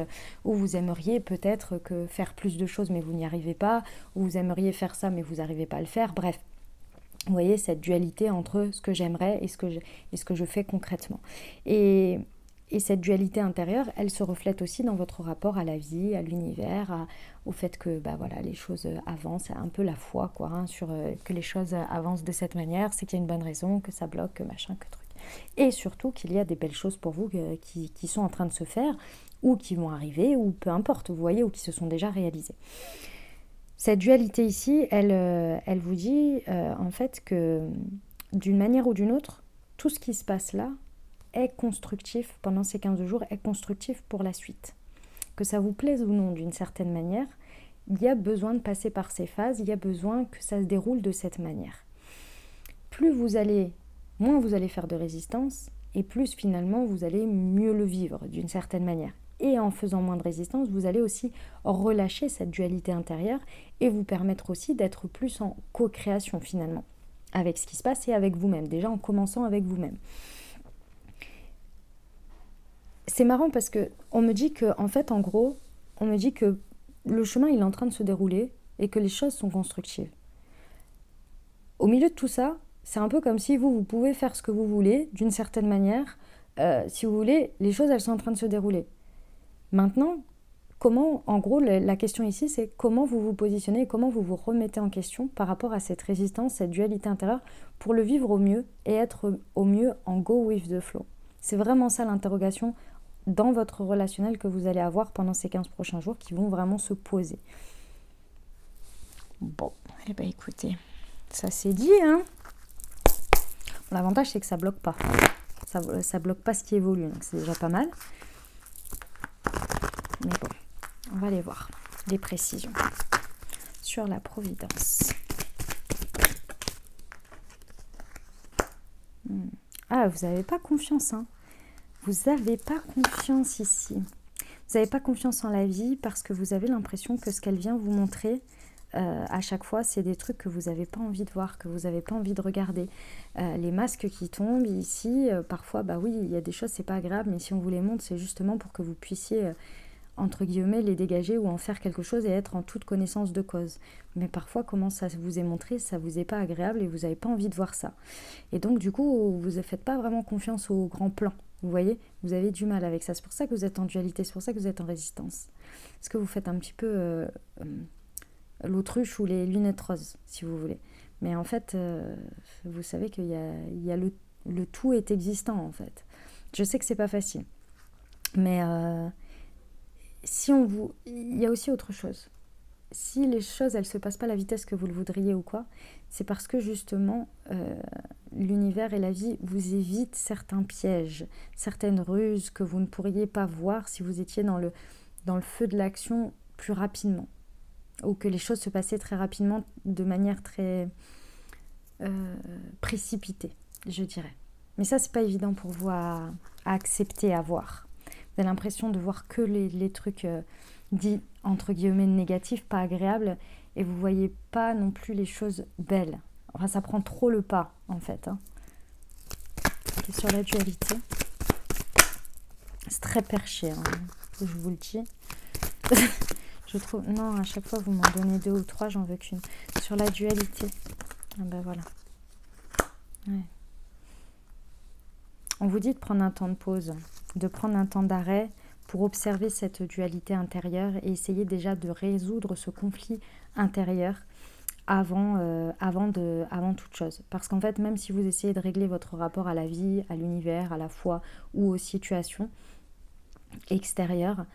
où vous aimeriez peut-être que faire plus de choses, mais vous n'y arrivez pas, ou vous aimeriez faire ça, mais vous n'arrivez pas à le faire. Bref, vous voyez cette dualité entre ce que j'aimerais et ce que je fais concrètement. Et cette dualité intérieure, elle se reflète aussi dans votre rapport à la vie, à l'univers, au fait que voilà, les choses avancent, un peu la foi sur que les choses avancent de cette manière, c'est qu'il y a une bonne raison, que ça bloque, que machin, que truc. Et surtout qu'il y a des belles choses pour vous qui sont en train de se faire, ou qui vont arriver, ou peu importe, vous voyez, ou qui se sont déjà réalisées. Cette dualité ici, elle vous dit en fait que d'une manière ou d'une autre, tout ce qui se passe là, est constructif pendant ces 15 jours, est constructif pour la suite. Que ça vous plaise ou non d'une certaine manière, il y a besoin de passer par ces phases, il y a besoin que ça se déroule de cette manière. Moins vous allez faire de résistance, et plus finalement vous allez mieux le vivre d'une certaine manière. Et en faisant moins de résistance, vous allez aussi relâcher cette dualité intérieure et vous permettre aussi d'être plus en co-création finalement, avec ce qui se passe et avec vous-même, déjà en commençant avec vous-même. C'est marrant parce que on me dit que, en fait, en gros, on me dit que le chemin il est en train de se dérouler et que les choses sont constructives. Au milieu de tout ça, c'est un peu comme si vous pouvez faire ce que vous voulez, d'une certaine manière. Si vous voulez, les choses elles sont en train de se dérouler. Maintenant, comment, en gros, la question ici, c'est comment vous vous positionnez et comment vous vous remettez en question par rapport à cette résistance, cette dualité intérieure, pour le vivre au mieux et être au mieux en go with the flow. C'est vraiment ça l'interrogation dans votre relationnel que vous allez avoir pendant ces 15 prochains jours qui vont vraiment se poser. Bon, eh bien écoutez, ça c'est dit, hein. L'avantage c'est que ça bloque pas. Ça bloque pas ce qui évolue, donc c'est déjà pas mal. Mais bon, on va aller voir les précisions sur la providence. Ah, vous n'avez pas confiance, hein. Vous n'avez pas confiance ici. Vous n'avez pas confiance en la vie parce que vous avez l'impression que ce qu'elle vient vous montrer à chaque fois, c'est des trucs que vous n'avez pas envie de voir, que vous n'avez pas envie de regarder. Les masques qui tombent ici, parfois, oui, il y a des choses, c'est pas agréable, mais si on vous les montre, c'est justement pour que vous puissiez, entre guillemets, les dégager ou en faire quelque chose et être en toute connaissance de cause. Mais parfois, comment ça vous est montré, ça vous est pas agréable et vous n'avez pas envie de voir ça. Et donc, du coup, vous ne faites pas vraiment confiance au grand plan. Vous voyez, vous avez du mal avec ça. C'est pour ça que vous êtes en dualité, c'est pour ça que vous êtes en résistance. Parce que vous faites un petit peu l'autruche ou les lunettes roses, si vous voulez. Mais en fait, vous savez qu'il y a le tout est existant, en fait. Je sais que c'est pas facile. Mais il y a aussi autre chose. Si les choses, elles se passent pas à la vitesse que vous le voudriez ou quoi, c'est parce que justement, l'univers et la vie vous évitent certains pièges, certaines ruses que vous ne pourriez pas voir si vous étiez dans le feu de l'action plus rapidement. Ou que les choses se passaient très rapidement de manière très précipitée, je dirais. Mais ça, c'est pas évident pour vous à accepter, à voir. Vous avez l'impression de voir que les trucs dits, entre guillemets, négatifs, pas agréables, et vous voyez pas non plus les choses belles. Enfin, ça prend trop le pas, en fait. Hein. Okay, sur la dualité, c'est très perché, hein, je vous le dis. Je trouve... Non, à chaque fois, vous m'en donnez 2 ou 3, j'en veux qu'une. Sur la dualité, ah ben voilà. Ouais. On vous dit de prendre un temps de pause, de prendre un temps d'arrêt pour observer cette dualité intérieure et essayer déjà de résoudre ce conflit intérieur avant toute chose. Parce qu'en fait, même si vous essayez de régler votre rapport à la vie, à l'univers, à la foi ou aux situations extérieures,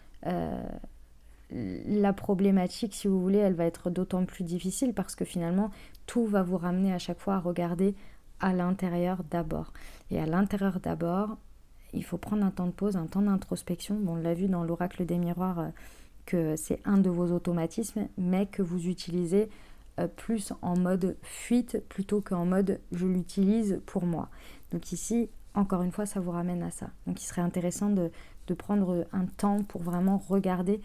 la problématique, si vous voulez, elle va être d'autant plus difficile parce que finalement, tout va vous ramener à chaque fois à regarder à l'intérieur d'abord. Et à l'intérieur d'abord, il faut prendre un temps de pause, un temps d'introspection. Bon, on l'a vu dans l'oracle des miroirs que c'est un de vos automatismes, mais que vous utilisez plus en mode fuite plutôt qu'en mode je l'utilise pour moi. Donc ici, encore une fois, ça vous ramène à ça. Donc il serait intéressant de prendre un temps pour vraiment regarder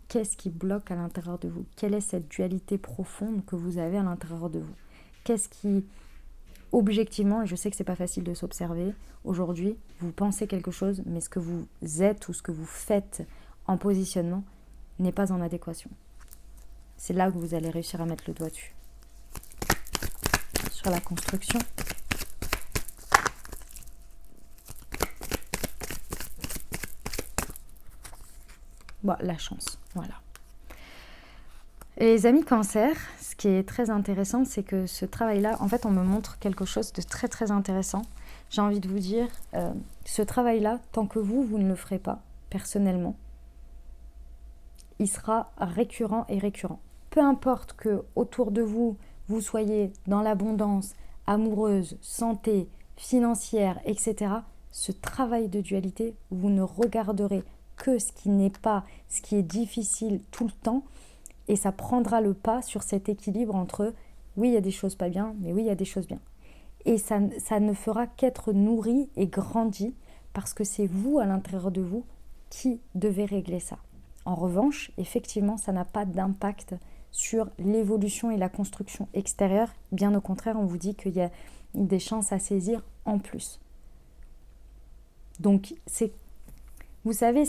qu'est-ce qui bloque à l'intérieur de vous. Quelle est cette dualité profonde que vous avez à l'intérieur de vous. Qu'est-ce qui, objectivement, et je sais que c'est pas facile de s'observer, aujourd'hui, vous pensez quelque chose, mais ce que vous êtes ou ce que vous faites en positionnement n'est pas en adéquation. C'est là que vous allez réussir à mettre le doigt dessus. Sur la construction. Bon, la chance, voilà. Et les amis Cancer, ce qui est très intéressant, c'est que ce travail-là, en fait, on me montre quelque chose de très très intéressant. J'ai envie de vous dire, ce travail-là, tant que vous ne le ferez pas, personnellement, il sera récurrent et récurrent. Peu importe que autour de vous, vous soyez dans l'abondance, amoureuse, santé, financière, etc., ce travail de dualité, vous ne regarderez que ce qui n'est pas, ce qui est difficile tout le temps, et ça prendra le pas sur cet équilibre entre oui, il y a des choses pas bien, mais oui, il y a des choses bien. Et ça ne fera qu'être nourri et grandi parce que c'est vous, à l'intérieur de vous, qui devez régler ça. En revanche, effectivement, ça n'a pas d'impact sur l'évolution et la construction extérieure. Bien au contraire, on vous dit qu'il y a des chances à saisir en plus. Donc, vous savez,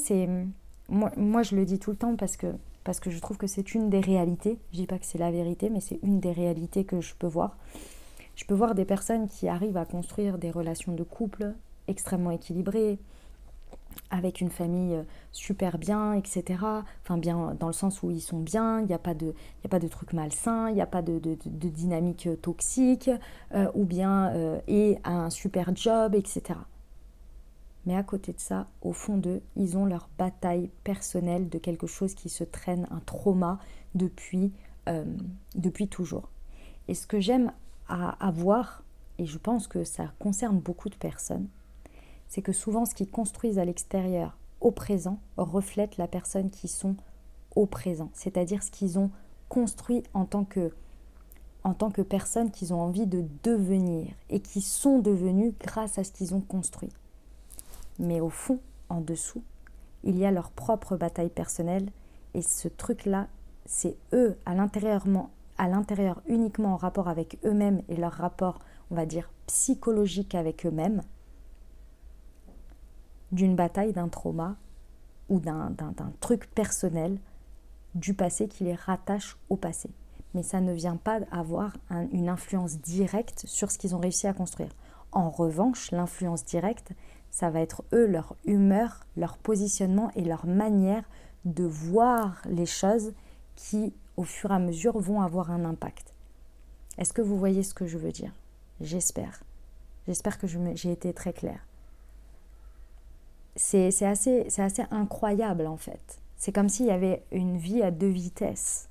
moi, je le dis tout le temps parce que je trouve que c'est une des réalités. Je ne dis pas que c'est la vérité, mais c'est une des réalités que je peux voir. Je peux voir des personnes qui arrivent à construire des relations de couple extrêmement équilibrées, avec une famille super bien, etc. Enfin bien dans le sens où ils sont bien, il n'y a pas de trucs malsains, il n'y a pas de dynamique toxique, ou bien et un super job, etc. Mais à côté de ça, au fond d'eux, ils ont leur bataille personnelle de quelque chose qui se traîne, un trauma depuis toujours. Et ce que j'aime à voir, et je pense que ça concerne beaucoup de personnes, c'est que souvent ce qu'ils construisent à l'extérieur, au présent, reflète la personne qui sont au présent. C'est-à-dire ce qu'ils ont construit en tant que personnes qu'ils ont envie de devenir et qui sont devenus grâce à ce qu'ils ont construit. Mais au fond, en dessous, il y a leur propre bataille personnelle et ce truc-là, c'est eux à l'intérieur uniquement en rapport avec eux-mêmes et leur rapport, on va dire, psychologique avec eux-mêmes, d'une bataille, d'un trauma ou d'un truc personnel du passé qui les rattache au passé. Mais ça ne vient pas avoir une influence directe sur ce qu'ils ont réussi à construire. En revanche, l'influence directe, ça va être eux, leur humeur, leur positionnement et leur manière de voir les choses qui, au fur et à mesure, vont avoir un impact. Est-ce que vous voyez ce que je veux dire ? J'espère. J'espère que j'ai été très claire. C'est assez incroyable en fait. C'est comme s'il y avait une vie à 2 vitesses.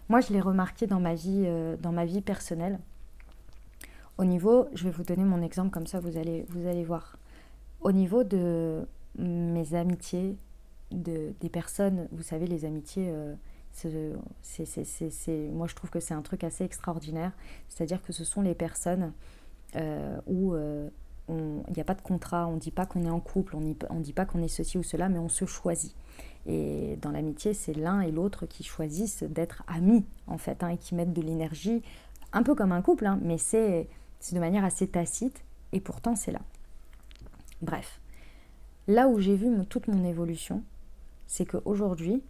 Moi, je l'ai remarqué dans ma vie personnelle. Au niveau, je vais vous donner mon exemple comme ça, vous allez voir. Au niveau de mes amitiés, des personnes, vous savez, les amitiés, moi je trouve que c'est un truc assez extraordinaire. C'est-à-dire que ce sont les personnes où il n'y a pas de contrat, on ne dit pas qu'on est en couple, on ne dit pas qu'on est ceci ou cela, mais on se choisit. Et dans l'amitié, c'est l'un et l'autre qui choisissent d'être amis, en fait, et qui mettent de l'énergie, un peu comme un couple, mais c'est de manière assez tacite, et pourtant c'est là. Bref, là où j'ai vu toute mon évolution, c'est qu'aujourd'hui,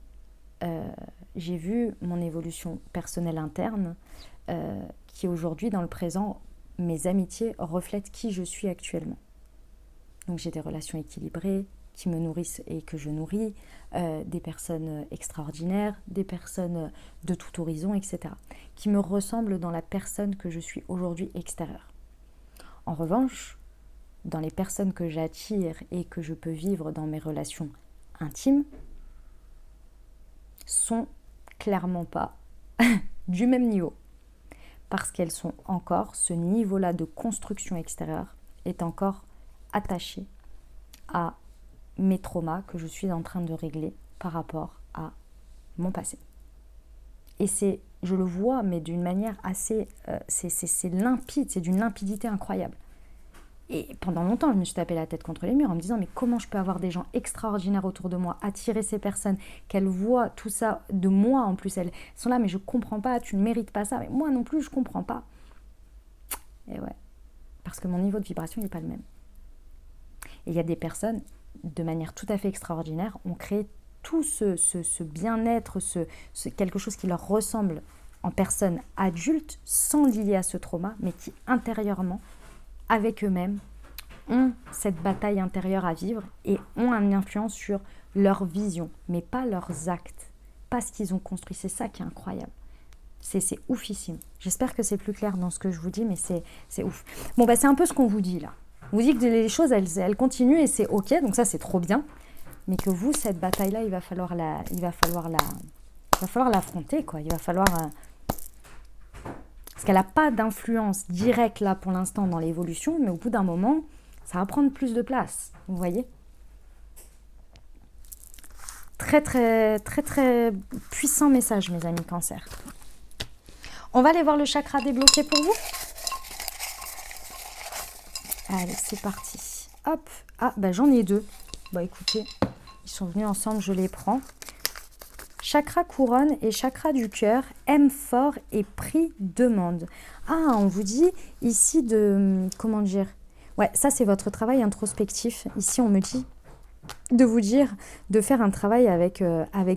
j'ai vu mon évolution personnelle interne, qui aujourd'hui, dans le présent, mes amitiés reflètent qui je suis actuellement. Donc j'ai des relations équilibrées, qui me nourrissent et que je nourris, des personnes extraordinaires, des personnes de tout horizon, etc., qui me ressemblent dans la personne que je suis aujourd'hui extérieure. En revanche, dans les personnes que j'attire et que je peux vivre dans mes relations intimes, sont clairement pas du même niveau. Parce qu'elles sont encore, ce niveau-là de construction extérieure est encore attaché à mes traumas que je suis en train de régler par rapport à mon passé. Et je le vois, mais d'une manière assez, c'est limpide, c'est d'une limpidité incroyable. Et pendant longtemps, je me suis tapé la tête contre les murs en me disant, mais comment je peux avoir des gens extraordinaires autour de moi, attirer ces personnes, qu'elles voient tout ça de moi en plus, elles sont là, mais je comprends pas, tu ne mérites pas ça, mais moi non plus, je comprends pas. Et ouais, parce que mon niveau de vibration n'est pas le même. Et il y a des personnes, de manière tout à fait extraordinaire, ont créé tout ce bien-être, quelque chose qui leur ressemble en personnes adultes, sans lier à ce trauma, mais qui intérieurement, avec eux-mêmes, ont cette bataille intérieure à vivre et ont une influence sur leur vision, mais pas leurs actes, pas ce qu'ils ont construit. C'est ça qui est incroyable. C'est oufissime. J'espère que c'est plus clair dans ce que je vous dis, mais c'est ouf. Bon, c'est un peu ce qu'on vous dit là. On vous dit que les choses, elles continuent et c'est ok, donc ça c'est trop bien. Mais que vous, cette bataille-là, il va falloir l'affronter, quoi. Il va falloir... Parce qu'elle n'a pas d'influence directe là pour l'instant dans l'évolution, mais au bout d'un moment, ça va prendre plus de place. Vous voyez ? Très, très, très, très puissant message, mes amis Cancer. On va aller voir le chakra débloqué pour vous. Allez, c'est parti. Hop. Ah, j'en ai deux. Écoutez, ils sont venus ensemble, je les prends. Chakra couronne et chakra du cœur, aime fort et prie demande. Ah, on vous dit ici de... Comment dire ? Ouais, ça c'est votre travail introspectif. Ici, on me dit de vous dire de faire un travail avec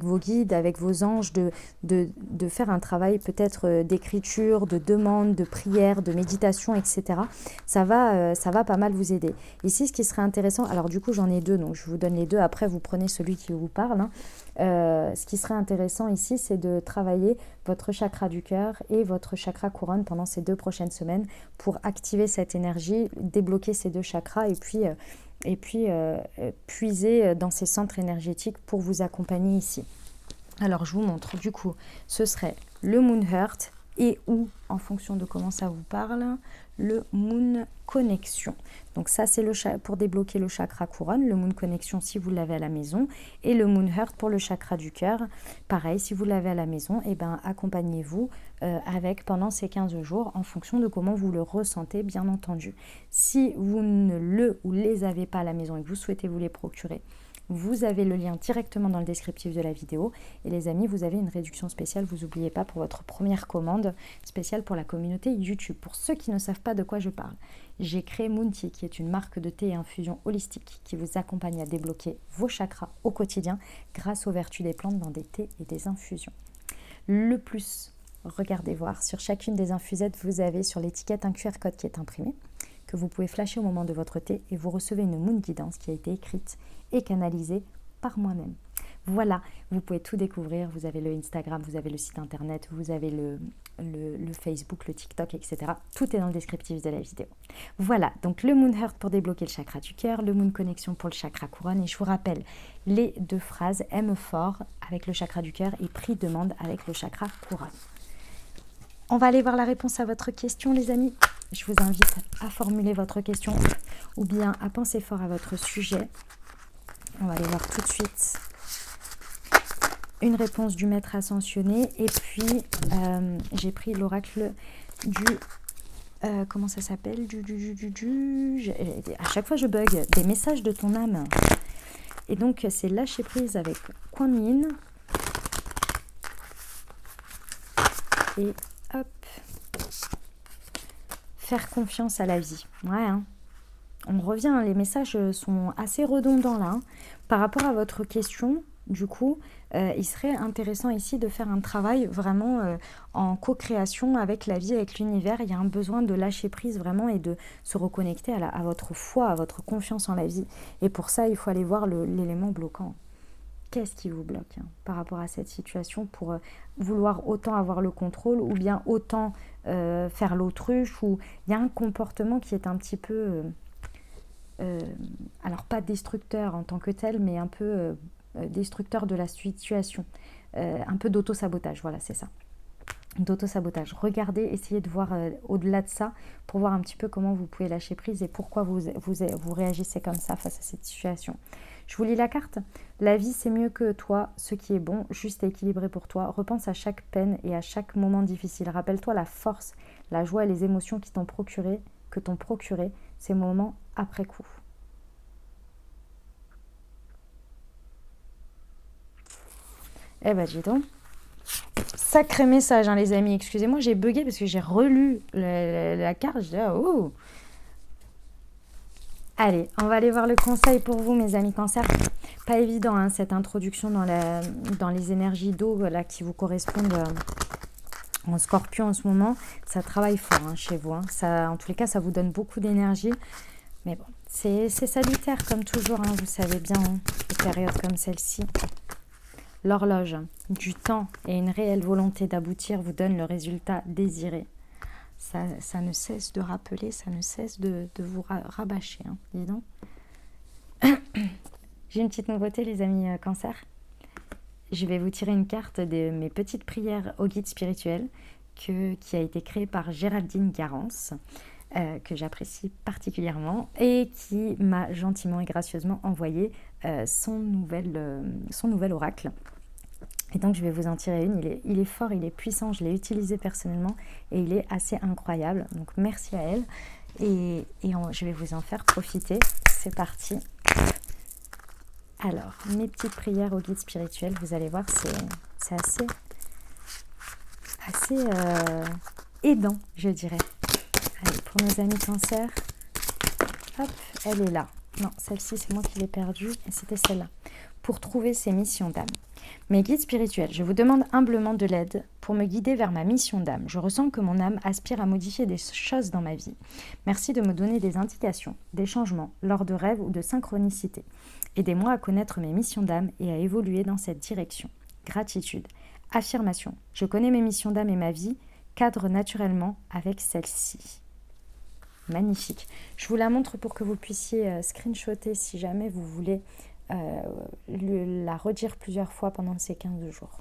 vos guides, avec vos anges, de faire un travail peut-être d'écriture, de demande, de prière, de méditation, etc. Ça va pas mal vous aider. Ici, ce qui serait intéressant, alors du coup j'en ai deux, donc je vous donne les deux, après vous prenez celui qui vous parle. Ce qui serait intéressant ici, c'est de travailler votre chakra du cœur et votre chakra couronne pendant ces 2 prochaines semaines pour activer cette énergie, débloquer ces 2 chakras et puis puiser dans ces centres énergétiques pour vous accompagner ici. Alors je vous montre, du coup, ce serait le Moon Heart et ou, en fonction de comment ça vous parle, le Moon Connection. Donc ça c'est pour débloquer le chakra couronne, le Moon Connection si vous l'avez à la maison, et le Moon Heart pour le chakra du cœur. Pareil, si vous l'avez à la maison, accompagnez-vous avec pendant ces 15 jours en fonction de comment vous le ressentez, bien entendu. Si vous ne les avez pas à la maison et que vous souhaitez vous les procurer, vous avez le lien directement dans le descriptif de la vidéo. Et les amis, vous avez une réduction spéciale, vous n'oubliez pas, pour votre première commande spéciale pour la communauté YouTube. Pour ceux qui ne savent pas de quoi je parle, j'ai créé Moon Tea, qui est une marque de thé et infusion holistique qui vous accompagne à débloquer vos chakras au quotidien grâce aux vertus des plantes dans des thés et des infusions. Le plus, regardez voir, sur chacune des infusettes, vous avez sur l'étiquette un QR code qui est imprimé, que vous pouvez flasher au moment de votre thé et vous recevez une Moon Guidance qui a été écrite et canalisée par moi-même. Voilà, vous pouvez tout découvrir, vous avez le Instagram, vous avez le site internet, vous avez le Facebook, le TikTok, etc. Tout est dans le descriptif de la vidéo. Voilà, donc le Moon Heart pour débloquer le chakra du cœur, le Moon Connection pour le chakra couronne, et je vous rappelle les 2 phrases, aime fort avec le chakra du cœur et prie demande avec le chakra couronne. On va aller voir la réponse à votre question, les amis. Je vous invite à formuler votre question ou bien à penser fort à votre sujet. On va aller voir tout de suite une réponse du maître ascensionné. Et puis, j'ai pris l'oracle du comment ça s'appelle À chaque fois je bug. Des messages de ton âme. Et donc c'est lâcher prise avec Kuan Yin. Et hop. Faire confiance à la vie. Ouais, hein. On revient, les messages sont assez redondants là. Hein. Par rapport à votre question, du coup, il serait intéressant ici de faire un travail vraiment en co-création avec la vie, avec l'univers. Il y a un besoin de lâcher prise vraiment et de se reconnecter à votre foi, à votre confiance en la vie. Et pour ça, il faut aller voir l'élément bloquant. Qu'est-ce qui vous bloque par rapport à cette situation pour vouloir autant avoir le contrôle ou bien autant faire l'autruche, ou il y a un comportement qui est un petit peu... alors pas destructeur en tant que tel, mais un peu destructeur de la situation, un peu d'auto-sabotage, voilà, c'est ça, d'auto-sabotage. Regardez, essayez de voir au-delà de ça pour voir un petit peu comment vous pouvez lâcher prise et pourquoi vous réagissez comme ça face à cette situation. Je vous lis la carte. La vie, c'est mieux que toi, ce qui est bon, juste et équilibré pour toi. Repense à chaque peine et à chaque moment difficile. Rappelle-toi la force, la joie et les émotions que t'ont procuré ces moments après coup. Eh ben, dis donc. Sacré message, hein, les amis. Excusez-moi, j'ai bugué parce que j'ai relu la carte. Je dis, oh. Allez, on va aller voir le conseil pour vous, mes amis Cancer. Pas évident, hein, cette introduction dans les énergies d'eau là, qui vous correspondent en Scorpion en ce moment. Ça travaille fort hein, chez vous. Hein. Ça, en tous les cas, ça vous donne beaucoup d'énergie. Mais bon, c'est salutaire comme toujours. Hein, vous savez bien, hein, les périodes comme celle-ci. L'horloge du temps et une réelle volonté d'aboutir vous donne le résultat désiré. Ça ne cesse de rappeler, ça ne cesse de vous rabâcher. Hein, dis donc. J'ai une petite nouveauté, les amis Cancer. Je vais vous tirer une carte de mes petites prières au guide spirituel qui a été créée par Géraldine Garance, que j'apprécie particulièrement et qui m'a gentiment et gracieusement envoyé son nouvel oracle. Et donc je vais vous en tirer une, il est fort, il est puissant, je l'ai utilisé personnellement et il est assez incroyable. Donc merci à elle et je vais vous en faire profiter. C'est parti. Alors, mes petites prières au guide spirituel, vous allez voir, c'est assez aidant, je dirais. Allez, pour nos amis Cancer, hop, elle est là. Non, celle-ci, c'est moi qui l'ai perdue et c'était celle-là. Pour trouver ses missions d'âme. Mes guides spirituels, je vous demande humblement de l'aide pour me guider vers ma mission d'âme. Je ressens que mon âme aspire à modifier des choses dans ma vie. Merci de me donner des indications, des changements, lors de rêves ou de synchronicité. Aidez-moi à connaître mes missions d'âme et à évoluer dans cette direction. Gratitude. Affirmation. Je connais mes missions d'âme et ma vie cadre naturellement avec celle-ci. Magnifique. Je vous la montre pour que vous puissiez screenshotter si jamais vous voulez la redire plusieurs fois pendant ces 15 jours.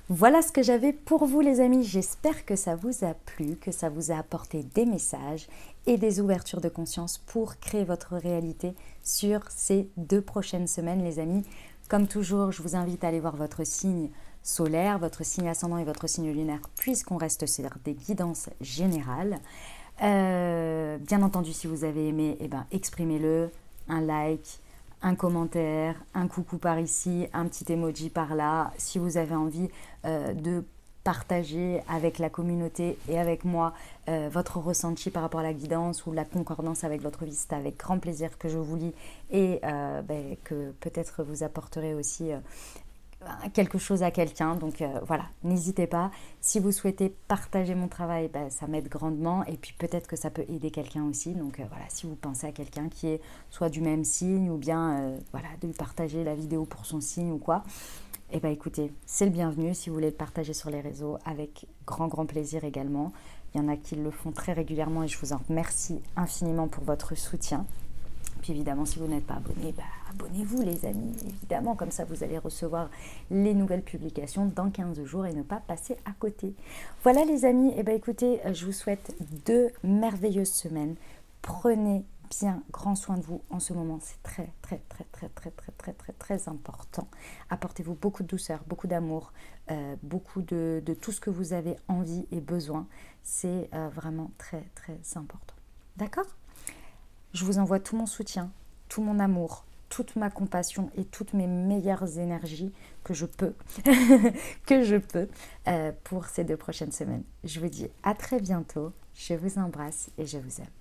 Voilà ce que j'avais pour vous les amis, j'espère que ça vous a plu, que ça vous a apporté des messages et des ouvertures de conscience pour créer votre réalité sur ces 2 prochaines semaines les amis. Comme toujours, je vous invite à aller voir votre signe solaire, votre signe ascendant et votre signe lunaire puisqu'on reste sur des guidances générales. Bien entendu, si vous avez aimé, exprimez-le, un like, un commentaire, un coucou par ici, un petit emoji par là. Si vous avez envie de partager avec la communauté et avec moi votre ressenti par rapport à la guidance ou la concordance avec votre vie, c'est avec grand plaisir que je vous lis et que peut-être vous apporterez aussi quelque chose à quelqu'un. Donc voilà, n'hésitez pas. Si vous souhaitez partager mon travail, ça m'aide grandement et puis peut-être que ça peut aider quelqu'un aussi. Donc voilà, si vous pensez à quelqu'un qui est soit du même signe ou bien de lui partager la vidéo pour son signe ou quoi, écoutez, c'est le bienvenu. Si vous voulez le partager sur les réseaux, avec grand plaisir également. Il y en a qui le font très régulièrement et je vous en remercie infiniment pour votre soutien. Puis évidemment, si vous n'êtes pas abonné, abonnez-vous les amis, évidemment, comme ça vous allez recevoir les nouvelles publications dans 15 jours et ne pas passer à côté. Voilà les amis, écoutez, je vous souhaite 2 merveilleuses semaines. Prenez bien grand soin de vous en ce moment. C'est très, très, très, très, très, très, très, très, très important. Apportez-vous beaucoup de douceur, beaucoup d'amour, beaucoup de tout ce que vous avez envie et besoin. C'est vraiment très, très important. D'accord ? Je vous envoie tout mon soutien, tout mon amour, toute ma compassion et toutes mes meilleures énergies que je peux, pour ces 2 prochaines semaines. Je vous dis à très bientôt, je vous embrasse et je vous aime.